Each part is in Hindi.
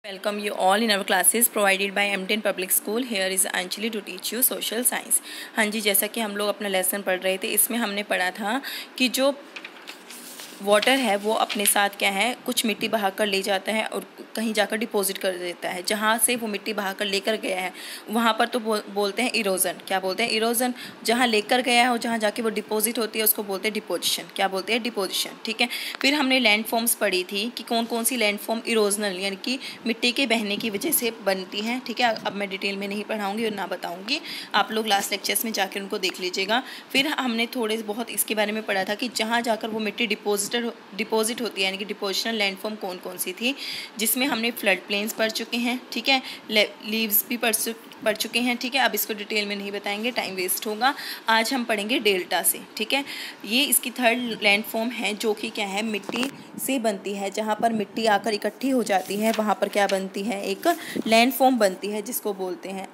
Welcome you all in our classes provided by M10 Public School. Here is Anjali to teach you social science. हाँ जी, जैसा कि हम लोग अपना लेसन पढ़ रहे थे, इसमें हमने पढ़ा था कि जो वाटर है वो अपने साथ क्या है, कुछ मिट्टी बहा कर ले जाता है और कहीं जाकर डिपॉजिट कर देता है। जहाँ से वो मिट्टी बहा कर लेकर गया है वहाँ पर तो बोलते हैं इरोजन। क्या बोलते हैं? इरोजन। जहाँ लेकर गया है और जहाँ जाके वो डिपॉजिट होती है उसको बोलते हैं डिपोजिशन। क्या बोलते हैं? डिपोजिशन। ठीक है। फिर हमने लैंड फॉर्म्स पढ़ी थी कि कौन कौन सी लैंड फॉर्म इरोजनल यानी कि मिट्टी के बहने की वजह से बनती हैं। ठीक है। अब मैं डिटेल में नहीं पढ़ाऊँगी और ना बताऊँगी, आप लोग लास्ट लेक्चर्स में जाकर उनको देख लीजिएगा। फिर हमने थोड़े बहुत इसके बारे में पढ़ा था कि जहाँ जाकर वो मिट्टी डिपॉजिट होती है यानी कि डिपोजिशनल लैंड फॉर्म कौन कौन सी थी, जिसमें हमने फ्लड प्लेन्स पढ़ चुके हैं। ठीक है। लीव्स भी पढ़ चुके हैं। ठीक है। अब इसको डिटेल में नहीं बताएंगे, टाइम वेस्ट होगा। आज हम पढ़ेंगे डेल्टा से। ठीक है। ये इसकी थर्ड लैंड फॉर्म है जो कि क्या है, मिट्टी से बनती है। जहाँ पर मिट्टी आकर इकट्ठी हो जाती है वहाँ पर क्या बनती है, एक लैंड फॉर्म बनती है जिसको बोलते हैं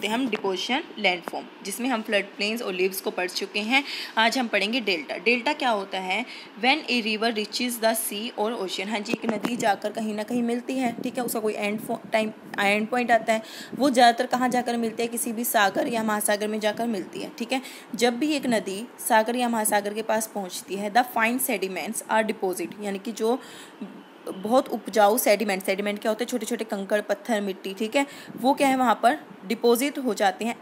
हम डिपोजिशन लैंड फॉर्म, जिसमें हम फ्लड प्लेन्स और लीव्स को पढ़ चुके हैं। आज हम पढ़ेंगे डेल्टा। डेल्टा क्या होता है? When a river reaches the sea और ओशन। हाँ जी, एक नदी जाकर कहीं ना कहीं मिलती है। ठीक है। उसका कोई एंड पॉइंट आता है। वो ज़्यादातर कहाँ जाकर मिलती है? किसी भी सागर या महासागर में जाकर मिलती है। ठीक है। जब भी एक नदी सागर या महासागर के पास पहुँचती है, the fine sediments are deposit यानी कि जो बहुत उपजाऊ सेडिमेंट क्या होते हैं? छोटे छोटे कंकड़, पत्थर, मिट्टी। ठीक है। वो क्या है, वहाँ पर डिपॉजिट हो जाते हैं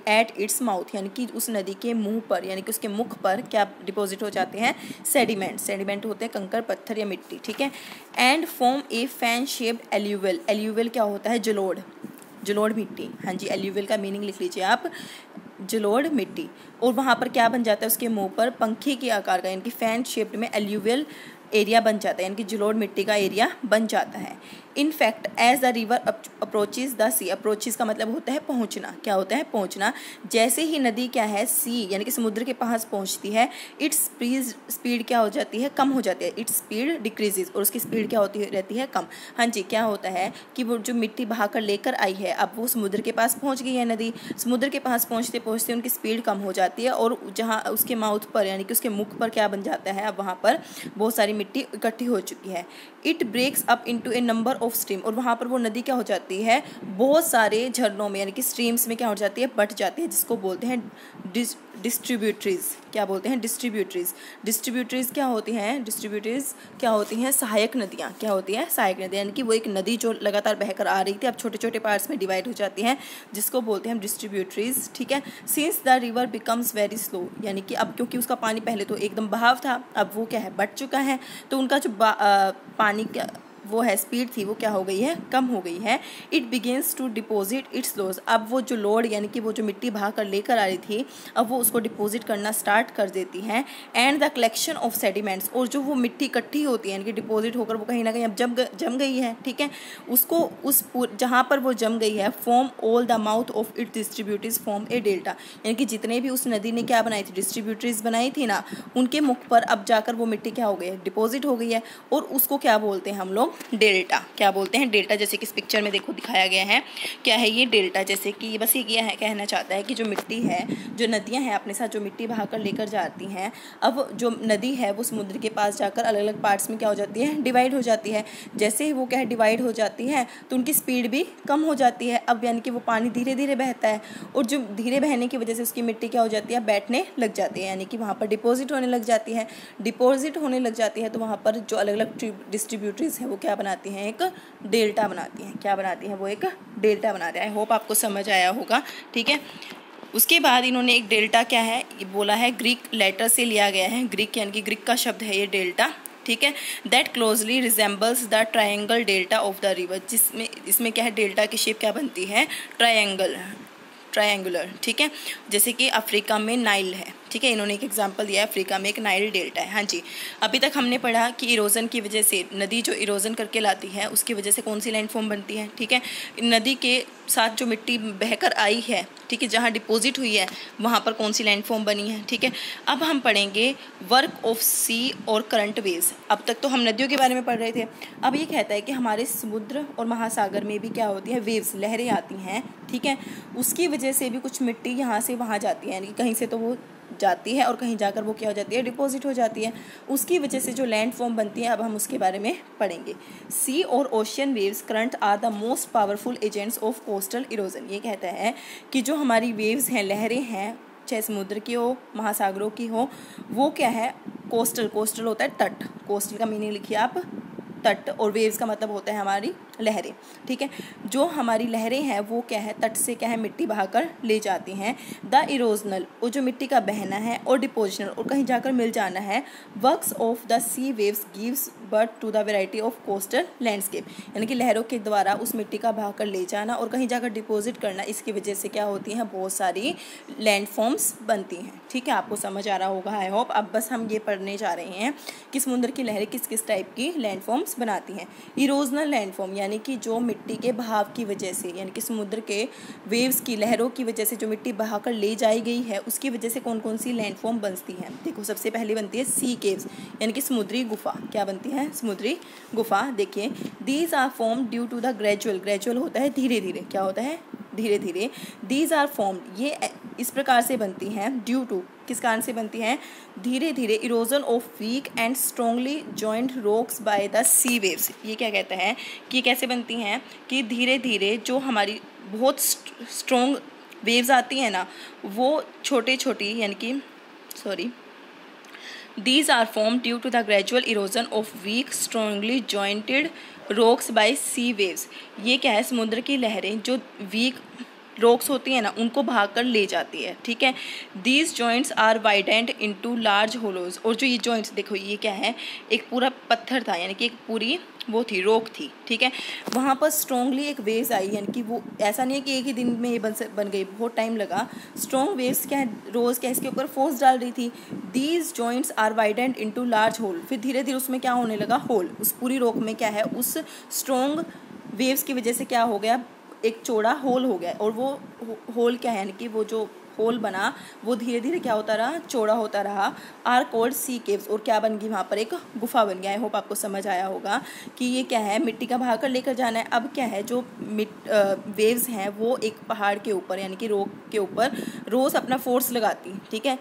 एट इट्स माउथ यानी कि उस नदी के मुंह पर यानी कि उसके मुख पर क्या डिपॉजिट हो जाते हैं? सेडिमेंट होते हैं कंकड़, पत्थर या मिट्टी। ठीक है। And form A fan shaped alluvial. Alluvial क्या होता है? जलोढ़ मिट्टी। हाँ जी, एल्यूवियल का मीनिंग लिख लीजिए आप, जलोढ़ मिट्टी। और वहाँ पर क्या बन जाता है? उसके मुंह पर पंखे के आकार का यानी कि फैन शेप्ड में एल्यूवियल एरिया बन जाता है यानी कि जलोढ़ मिट्टी का एरिया बन जाता है। In fact as the river approaches the sea. Approaches का मतलब होता है पहुंचना। क्या होता है? पहुंचना। जैसे ही नदी क्या है, सी यानी कि समुद्र के पास पहुंचती है, इट्स स्पीड क्या हो जाती है? कम हो जाती है। इट्स स्पीड डिक्रीजेज, और उसकी स्पीड क्या होती रहती है? कम। हाँ जी, क्या होता है कि वो जो मिट्टी बहाकर लेकर आई है, अब वो समुद्र के पास पहुँच गई है नदी। समुद्र के पास पहुँचते पहुँचते उनकी स्पीड कम हो जाती है और जहाँ उसके माउथ पर यानी कि उसके मुख पर क्या बन जाता है, अब वहाँ पर बहुत सारी मिट्टी इकट्ठी हो चुकी है। It breaks up into a number of stream, और वहाँ पर वो नदी क्या हो जाती है? बहुत सारे झरनों में यानी कि स्ट्रीम्स में क्या हो जाती है? बट जाती है, जिसको बोलते हैं डिस्ट्रीब्यूटरीज। क्या बोलते हैं? डिस्ट्रीब्यूटरीज क्या होती हैं? डिस्ट्रीब्यूटरीज क्या होती हैं? सहायक नदियाँ। क्या होती हैं? सहायक नदियाँ यानी कि वो एक नदी जो लगातार बहकर आ रही थी, अब छोटे छोटे पार्ट्स में डिवाइड हो जाती हैं, जिसको बोलते हैं डिस्ट्रीब्यूटरीज। ठीक है। Since the river becomes very slow यानी कि अब क्योंकि उसका पानी पहले तो एकदम बहाव था, अब वो क्या है? बढ़ चुका है, तो उनका जो पानी का वो है स्पीड थी वो क्या हो गई है? कम हो गई है। It begins to deposit its loss. अब वो जो लोड यानी कि वो जो मिट्टी बहा कर लेकर आ रही थी, अब वो उसको डिपॉजिट करना स्टार्ट कर देती है। And the collection of sediments, और जो वो मिट्टी इकट्ठी होती है यानी कि डिपॉजिट होकर वो कहीं ना कहीं अब जम गई है। ठीक है। उसको जहाँ पर वो जम गई है, form all the mouth of it distributaries form A delta यानी कि जितने भी उस नदी ने क्या बनाई थी? डिस्ट्रीब्यूटरीज बनाई थी ना, उनके मुख पर अब जाकर वो मिट्टी क्या हो गई है? डिपॉजिट हो गई है, और उसको क्या बोलते हैं हम लोग? डेल्टा। क्या बोलते हैं? डेल्टा। जैसे कि इस पिक्चर में देखो दिखाया गया है, क्या है ये? डेल्टा। जैसे कि बस ये है, कहना चाहता है कि जो मिट्टी है, जो नदियां हैं अपने साथ जो मिट्टी बहाकर लेकर जाती हैं, अब जो नदी है वो समुद्र के पास जाकर अलग अलग पार्ट्स में क्या हो जाती है? डिवाइड हो जाती है। जैसे ही वो क्या है? डिवाइड हो जाती है, तो उनकी स्पीड भी कम हो जाती है। अब यानी कि वो पानी धीरे धीरे बहता है, और जो धीरे बहने की वजह से उसकी मिट्टी क्या हो जाती है? बैठने लग जाती है यानी कि वहाँ पर डिपॉजिट होने लग जाती है। तो वहाँ पर जो अलग अलग डिस्ट्रीब्यूटरीज है वो क्या बनाती हैं? एक डेल्टा बनाती हैं। क्या बनाती हैं? वो एक डेल्टा बनाती है। आई होप आपको समझ आया होगा। ठीक है। उसके बाद इन्होंने एक डेल्टा क्या है ये बोला है, ग्रीक लेटर से लिया गया है। ग्रीक यानी कि ग्रीक का शब्द है ये डेल्टा। ठीक है। That closely resembles the triangle delta of the river, इसमें क्या है? डेल्टा की शेप क्या बनती है? ट्रायंगुलर। ठीक है। जैसे कि अफ्रीका में नाइल है। ठीक है। इन्होंने एक एग्जांपल दिया है, अफ्रीका में एक नाइल डेल्टा है। हाँ जी। अभी तक हमने पढ़ा कि इरोजन की वजह से, नदी जो इरोजन करके लाती है उसकी वजह से कौन सी लैंड फॉर्म बनती है? ठीक है। नदी के साथ जो मिट्टी बहकर आई है, ठीक है, जहाँ डिपॉजिट हुई है वहाँ पर कौन सी लैंड फॉर्म बनी है? ठीक है। अब हम पढ़ेंगे वर्क ऑफ सी और करंट वेव्स। अब तक तो हम नदियों के बारे में पढ़ रहे थे, अब ये कहता है कि हमारे समुद्र और महासागर में भी क्या होती है? वेव्स, लहरें आती हैं। ठीक है। उसकी वजह से भी कुछ मिट्टी यहाँ से वहाँ जाती है यानी कि कहीं से तो वो जाती है और कहीं जाकर वो क्या हो जाती है, डिपॉजिट हो जाती है। उसकी वजह से जो लैंड फॉर्म बनती है, अब हम उसके बारे में पढ़ेंगे। सी और ocean waves current are the most powerful agents of coastal erosion. ये कहता है कि जो हमारी वेव्स हैं, लहरें हैं, चाहे समुद्र की हो, महासागरों की हो, वो क्या है, कोस्टल होता है तट। कोस्टल का मीनिंग लिखिए आप, तट, और वेव्स का मतलब होता है हमारी लहरें, ठीक है। जो हमारी लहरें हैं वो क्या है, तट से क्या है, मिट्टी बहाकर ले जाती हैं। द इरोजनल, वो जो मिट्टी का बहना है, और डिपोजिशनल, और कहीं जाकर मिल जाना है। Works of the sea waves gives birth to the variety of coastal landscape, यानी कि लहरों के द्वारा उस मिट्टी का बहाकर ले जाना और कहीं जाकर डिपॉजिट करना, इसकी वजह से क्या होती हैं, बहुत सारी लैंड फॉर्म्स बनती हैं, ठीक है। आपको समझ आ रहा होगा आई होप। अब बस हम ये पढ़ने जा रहे हैं कि समुद्र की लहरें किस किस टाइप की लैंड फॉर्म्स बनाती हैं। इरोजनल लैंड फॉर्म, यानी कि जो मिट्टी के बहाव की वजह से, यानी कि समुद्र के वेव्स की, लहरों की वजह से जो मिट्टी बहाकर ले जाई गई है, उसकी वजह से कौन कौन सी लैंड फॉर्म बनती हैं। देखो, सबसे पहले बनती है सी केव्स, यानी कि समुद्री गुफा। क्या बनती है, समुद्री गुफा। देखिए, these are form due to the gradual होता है धीरे धीरे, क्या होता है, धीरे धीरे। दीज आर फॉर्म, ये इस प्रकार से बनती हैं, ड्यू टू, किस कारण से बनती हैं, धीरे धीरे, erosion of weak and strongly joint rocks by the sea waves. ये क्या कहता है कि कैसे बनती हैं, कि धीरे धीरे जो हमारी बहुत स्ट्रॉन्ग वेव्स आती हैं ना, वो छोटे छोटी, यानी कि These are formed due to the gradual erosion of weak, strongly jointed rocks by sea waves. ये क्या है, समुद्र की लहरें जो वीक रॉक्स होती हैं ना, उनको भाग कर ले जाती है, ठीक है। These joints are widened into large hollows, और जो ये जॉइंट्स, देखो ये क्या है, एक पूरा पत्थर था, यानी कि एक पूरी वो थी, रॉक थी, ठीक है। वहाँ पर स्ट्रॉन्गली एक वेव्स आई, यानी कि वो ऐसा नहीं है कि एक ही दिन में ये बन गई, बहुत टाइम लगा। स्ट्रॉन्ग वेव्स क्या है, रोज क्या इसके ऊपर फोर्स डाल रही थी। These joints are widened into large hole, फिर धीरे धीरे उसमें क्या होने लगा, होल, उस पूरी रॉक में क्या है, उस स्ट्रॉन्ग वेव्स की वजह से क्या हो गया, एक चौड़ा होल हो गया, और वो होल क्या है, यानी कि वो जो होल बना वो धीरे धीरे क्या होता रहा, चौड़ा होता रहा। आर कोल्ड सी केव्स, और क्या बन गई, वहाँ पर एक गुफा बन गया। आई होप आपको समझ आया होगा कि ये क्या है, मिट्टी का बहा कर लेकर जाना है। अब क्या है, जो वेव्स हैं वो एक पहाड़ के ऊपर, यानी कि रॉक के ऊपर रोज अपना फोर्स लगाती, ठीक है।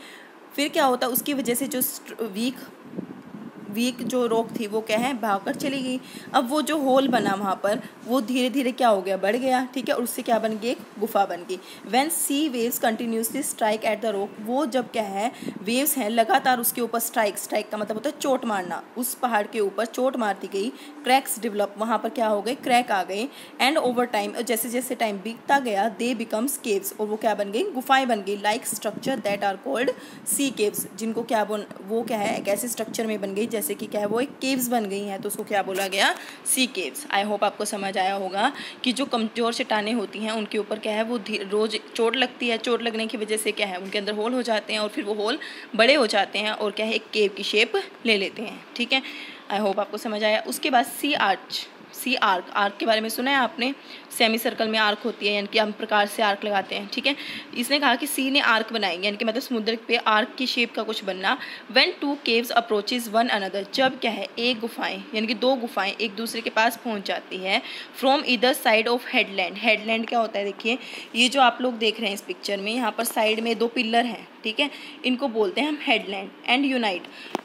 फिर क्या होता, उसकी वजह से जो वीक जो रॉक थी वो क्या है, भागकर चली गई। अब वो जो होल बना वहाँ पर, वो धीरे धीरे क्या हो गया, बढ़ गया, ठीक है, और उससे क्या बन गई, एक गुफा बन गई। When sea waves continuously strike at the rock, वो जब क्या है, वेव्स हैं लगातार उसके ऊपर स्ट्राइक का मतलब होता है चोट मारना, उस पहाड़ के ऊपर चोट मारती गई। क्रैक्स डेवलप, वहाँ पर क्या हो गए, क्रैक आ गए। एंड ओवर टाइम, जैसे जैसे टाइम बीतता गया, दे बिकम्स केव्स, और वो क्या बन गई, गुफाएं बन गई। Like structure that are called sea caves, जिनको क्या वो क्या है, एक ऐसे स्ट्रक्चर में बन गई जैसे कि क्या है, वो एक केव्स बन गई हैं, तो उसको क्या बोला गया, सी केव्स। आई होप आपको समझ आया होगा कि जो कमजोर चट्टानें होती हैं उनके ऊपर क्या है, वो रोज चोट लगती है, चोट लगने की वजह से क्या है, उनके अंदर होल हो जाते हैं, और फिर वो होल बड़े हो जाते हैं और क्या है, एक केव की शेप ले लेते हैं, ठीक है। आई होप आपको समझ आया। उसके बाद सी आर्क, आर्क के बारे में सुना है आपने, सेमी सर्कल में आर्क होती है, यानी कि हम प्रकार से आर्क लगाते हैं, ठीक है। इसने कहा कि सी ने आर्क बनाई, यानी कि मतलब समुद्र पे आर्क की शेप का कुछ बनना। When two caves approaches one another, जब क्या है, एक गुफाएं, यानी कि दो गुफाएं एक दूसरे के पास पहुंच जाती है। From either side of headland, headland क्या होता है, देखिए ये जो आप लोग देख रहे हैं इस पिक्चर में, यहाँ पर साइड में दो पिलर हैं, ठीक है, इनको बोलते हैं हम हेडलैंड। एंड यूनाइट,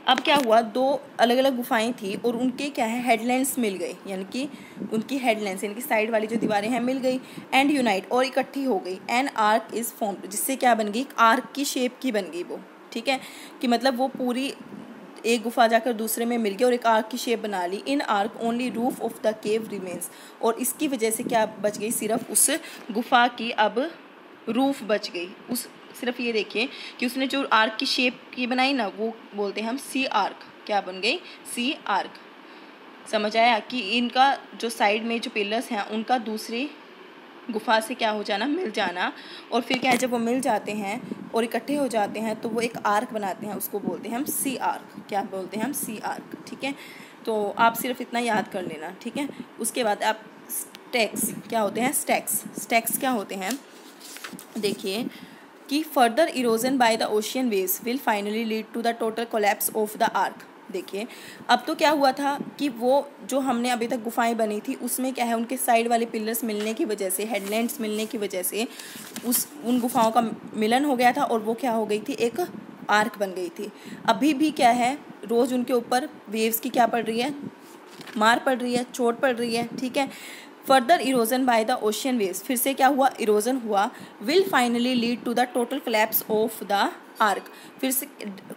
अब क्या हुआ, दो अलग अलग गुफाएं थी और उनके क्या है, हेडलैंड्स मिल गए, यानी कि उनकी हेडलैंड्स, यानी कि साइड वाली जो दीवारें हैं मिल गई। एंड यूनाइट, और इकट्ठी हो गई। एंड आर्क इज फॉर्म्ड, जिससे क्या बन गई, आर्क की शेप की बन गई वो, ठीक है, कि मतलब वो पूरी एक गुफा जाकर दूसरे में मिल गई और एक आर्क की शेप बना ली। In arch only roof of the cave remains, और इसकी वजह से क्या बच गई, सिर्फ उस गुफा की अब रूफ बच गई। उस सिर्फ ये देखिए कि उसने जो आर्क की शेप की बनाई ना, वो बोलते हैं हम सी आर्क। क्या बन गई, सी आर्क। समझ आया कि इनका जो साइड में जो पिलर्स हैं उनका दूसरी गुफा से क्या हो जाना, मिल जाना, और फिर क्या है, जब वो मिल जाते हैं और इकट्ठे हो जाते हैं तो वो एक आर्क बनाते हैं, उसको बोलते हैं हम सी आर्क। क्या बोलते हैं हम, सी आर्क, ठीक है। तो आप सिर्फ इतना याद कर लेना, ठीक है। उसके बाद आप स्टैक्स, क्या होते हैं, स्टैक्स क्या होते हैं, देखिए कि further erosion by the ocean waves will finally lead to the total collapse of the arch. देखिए अब तो क्या हुआ था कि वो जो हमने अभी तक गुफाएं बनी थी उसमें क्या है, उनके साइड वाले पिलर्स मिलने की वजह से, हेडलैंड्स मिलने की वजह से उन गुफाओं का मिलन हो गया था और वो क्या हो गई थी, एक आर्क बन गई थी। अभी भी क्या है, रोज़ उनके ऊपर वेव्स की क्या पड़ रही है, मार पड़ रही है, चोट पड़ रही है, ठीक है। Further erosion by the ocean waves, फिर से क्या हुआ, इरोजन हुआ, will finally lead to the total collapse of the arch. फिर से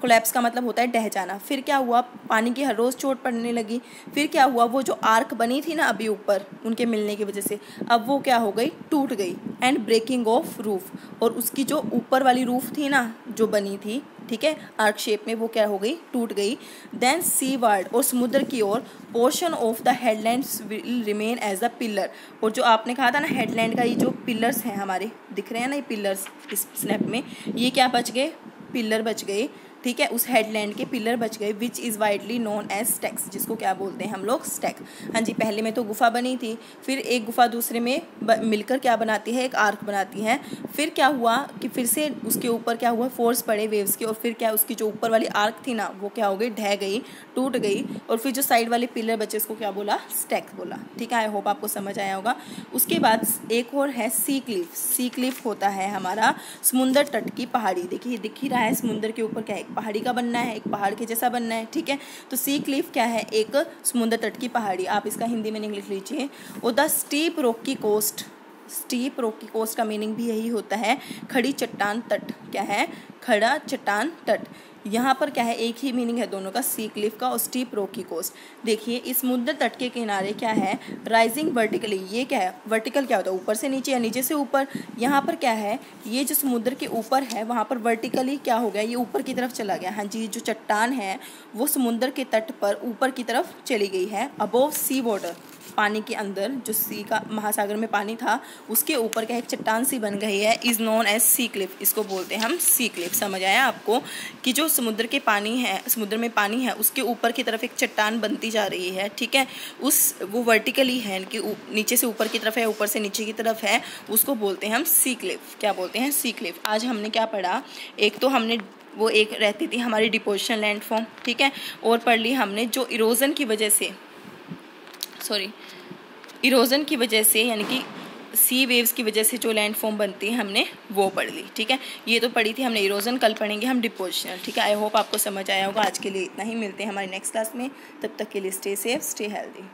कोलैप्स का मतलब होता है ढह जाना। फिर क्या हुआ, पानी की हर रोज़ चोट पड़ने लगी। फिर क्या हुआ, वो जो आर्क बनी थी ना अभी ऊपर उनके मिलने की वजह से, अब वो क्या हो गई, टूट गई। एंड ब्रेकिंग ऑफ रूफ, और उसकी जो ऊपर वाली रूफ थी ना जो बनी थी, ठीक है, आर्क शेप में, वो क्या हो गई, टूट गई। देन सी वर्ड, और समुद्र की ओर, portion of the headlands will remain as a pillar, और जो आपने कहा था ना हेडलैंड का ये जो पिलर्स हैं हमारे दिख रहे हैं ना, ये पिलर्स इस स्नैप में, ये क्या बच गए, पिलर बच गए, ठीक है, उस हेडलैंड के पिलर बच गए, which is widely known as stacks, जिसको क्या बोलते हैं हम लोग, स्टैक। हाँ जी, पहले में तो गुफा बनी थी, फिर एक गुफा दूसरे में मिलकर क्या बनाती है, एक आर्क बनाती है। फिर क्या हुआ कि फिर से उसके ऊपर क्या हुआ, फोर्स पड़े वेव्स के, और फिर क्या उसकी जो ऊपर वाली आर्क थी ना वो क्या हो गई, ढह गई, टूट गई, और फिर जो साइड वाले पिलर बचे उसको क्या बोला, स्टैक बोला, ठीक है। आई होप आपको समझ आया होगा। उसके बाद एक और है सी क्लिफ। सी क्लिफ होता है हमारा समुद्र तट की पहाड़ी। देखिए दिख ही रहा है, समुद्र के ऊपर क्या है, पहाड़ी का बनना है, एक पहाड़ के जैसा बनना है, ठीक है। तो सी क्लिफ क्या है, एक समुद्र तट की पहाड़ी। आप इसका हिंदी में लिख लीजिए, और the steep rocky coast. Steep rocky coast का मीनिंग भी यही होता है, खड़ी चट्टान तट। क्या है, खड़ा चट्टान तट। यहाँ पर क्या है, एक ही मीनिंग है दोनों का, सी क्लिफ का और स्टीप रॉकी कोस्ट। देखिए इस समुद्र तट के किनारे क्या है, राइजिंग वर्टिकली। ये क्या है, वर्टिकल क्या होता है, ऊपर से नीचे या नीचे से ऊपर। यहाँ पर क्या है, ये जो समुद्र के ऊपर है वहाँ पर वर्टिकली क्या हो गया, ये ऊपर की तरफ चला गया। हाँ जी, जो चट्टान है वो समुद्र के तट पर ऊपर की तरफ चली गई है। अबोव सी वाटर, पानी के अंदर जो सी का महासागर में पानी था उसके ऊपर क्या एक चट्टान सी बन गई है, is known as sea cliff. इसको बोलते हैं हम सी क्लिफ। समझ आया आपको कि जो समुद्र के पानी है, समुद्र में पानी है उसके ऊपर की तरफ एक चट्टान बनती जा रही है, ठीक है। वो वर्टिकली है कि नीचे से ऊपर की तरफ है, ऊपर से नीचे की तरफ है, उसको बोलते हैं हम सी क्लिफ। क्या बोलते हैं, सी क्लिफ। आज हमने क्या पढ़ा, एक तो हमने वो एक रहती थी हमारी डिपोजिशन लैंडफॉर्म, ठीक है, और पढ़ ली हमने जो इरोजन की वजह से, इरोजन की वजह से यानी कि सी वेव्स की वजह से जो लैंड फॉर्म बनती है हमने वो पढ़ ली, ठीक है। ये तो पढ़ी थी हमने इरोजन, कल पढ़ेंगे हम डिपोजिशनल, ठीक है। आई होप आपको समझ आया होगा। आज के लिए इतना ही, मिलते हैं हमारी नेक्स्ट क्लास में, तब तक के लिए स्टे सेफ, स्टे हेल्दी।